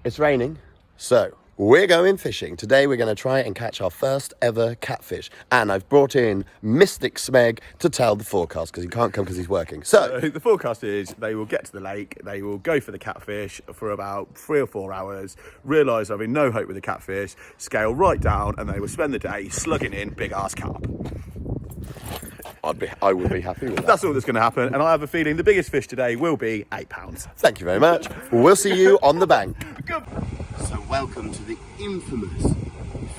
It's raining, so we're going fishing. Today we're going to try and catch our first ever catfish. And I've brought in Mystic Smeg to tell the forecast because he can't come because he's working. So the forecast is they will get to the lake, they will go for the catfish for about 3 or 4 hours, realise they're having no hope with the catfish, scale right down, and they will spend the day slugging in big ass carp. I would be happy with that. That's all that's going to happen, and I have a feeling the biggest fish today will be £8. Thank you very much. We'll see you on the bank. Good. So welcome to the infamous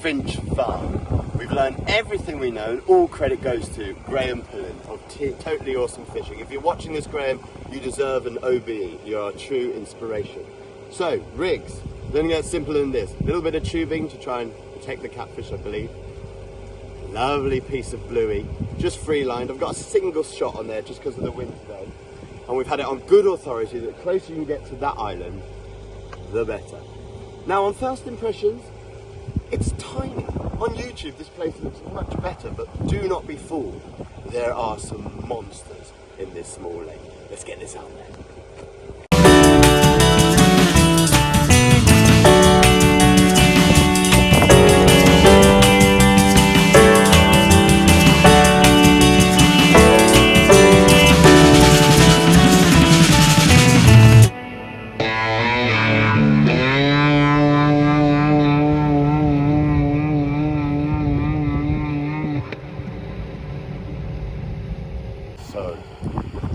Finch farm. We've learned everything we know, and all credit goes to Graham Pullen of Totally Awesome Fishing. If you're watching this, Graham, you deserve an OBE. You're a true inspiration. So, rigs, then get simpler than this. A little bit of tubing to try and protect the catfish, I believe. Lovely piece of bluey, just free lined. I've got a single shot on there just because of the wind today. And we've had it on good authority that the closer you can get to that island, the better. Now on first impressions, it's tiny. On YouTube this place looks much better, but do not be fooled. There are some monsters in this small lake. Let's get this out there. So,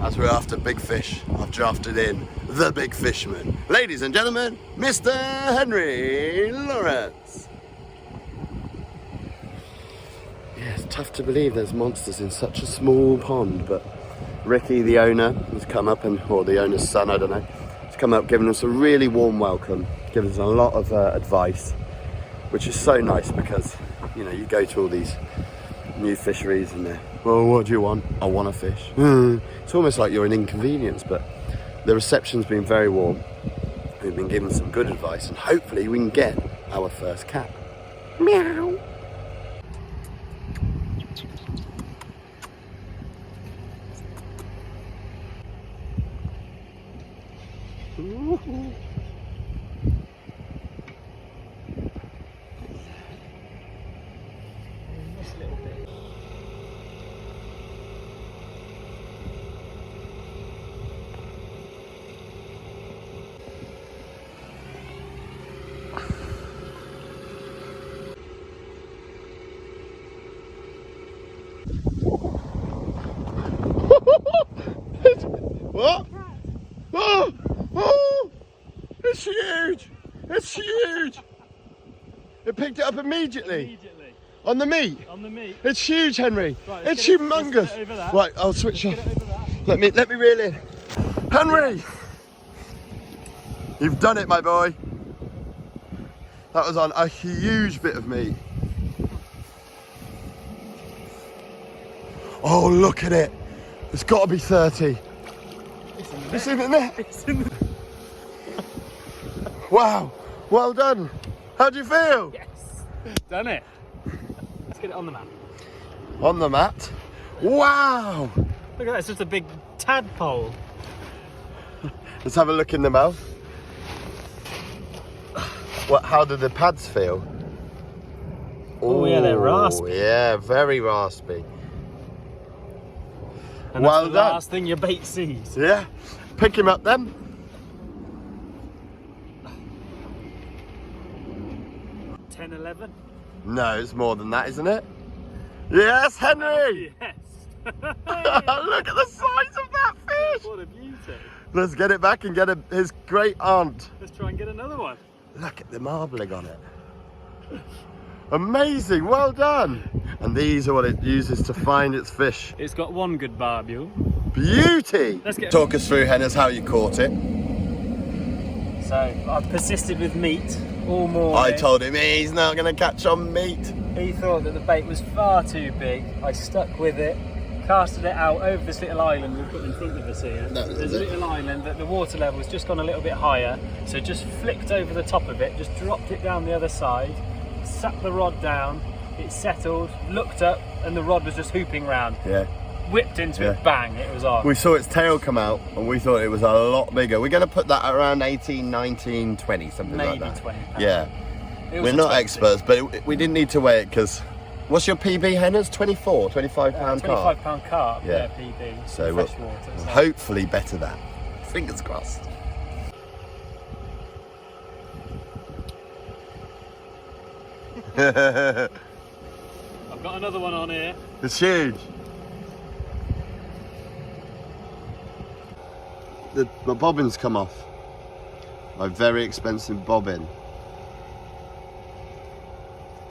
as we're after big fish, I've drafted in the big fisherman. Ladies and gentlemen, Mr. Henry Lawrence. Yeah, it's tough to believe there's monsters in such a small pond, but Ricky, the owner, has come up, or the owner's son, I don't know, has come up, giving us a really warm welcome, giving us a lot of advice, which is so nice because, you know, you go to all these new fisheries and they're, well, what do you want? I want a fish. It's almost like you're an inconvenience, but the reception's been very warm. We've been given some good advice and hopefully we can get our first cat. Meow. Ooh. What? Oh! Oh! It's huge! It's huge! It picked it up immediately. On the meat? On the meat. It's huge, Henry. Right, it's humongous. Let's get it over that. Right, I'll switch off. Let me reel in. Henry! You've done it, my boy. That was on a huge bit of meat. Oh, look at it. It's got to be 30. It's in the net. It's in the... Wow. Well done. How do you feel? Yes. Done it. Let's get it on the mat. On the mat. Wow. Look at that. It's just a big tadpole. Let's have a look in the mouth. What? How do the pads feel? Oh, yeah, they're raspy. Yeah, very raspy. And well that's the done. last thing your bait sees. Yeah. Pick him up then. $10, $11. No, it's more than that, isn't it? Yes, Henry! Yes. Look at the size of that fish! What a beauty. Let's get it back and get his great aunt. Let's try and get another one. Look at the marbling on it. Amazing, well done. And these are what it uses to find its fish. It's got one good barbule. Beauty! Let's get... Talk us through, Hennes, how you caught it. So, I've persisted with meat all morning. I told him he's not going to catch on meat. He thought that the bait was far too big. I stuck with it, casted it out over this little island we've got in front of us here. There's a little island that the water level's just gone a little bit higher, so just flicked over the top of it, just dropped it down the other side, sat the rod down, it settled, looked up, and the rod was just hooping round. Yeah. whipped into it, bang, it was on. We saw its tail come out and we thought it was a lot bigger. We're going to put that around 18, 19, 20, something like that. Maybe 20 pounds. Yeah. It was We're not expensive. experts, but we didn't need to weigh it because... What's your PB, Henners? 24, 25 pound carp? 25 pound carp, Yeah. PB. So we'll freshwater. So. hopefully better that. Fingers crossed. I've got another one on here. It's huge. My bobbin's come off. My very expensive bobbin.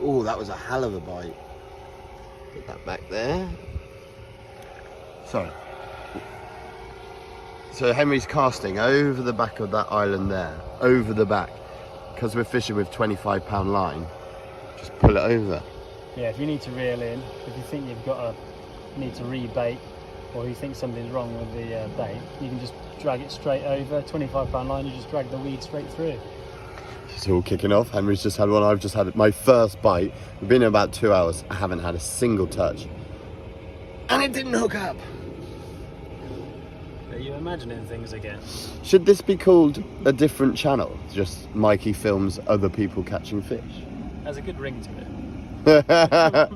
Oh, that was a hell of a bite. Put that back there. Sorry. So Henry's casting over the back of that island there, over the back. Because we're fishing with 25 pound line, just pull it over. Yeah, if you need to reel in, if you think need to rebait, or you think something's wrong with the bait, you can just drag it straight over. 25 pound line, you just drag the weed straight through. It's all kicking off. Henry's just had one. I've just had my first bite. We've been in about 2 hours. I haven't had a single touch. And it didn't hook up. Are you imagining things again? Should this be called a different channel? Just Mikey films other people catching fish? Has a good ring to it.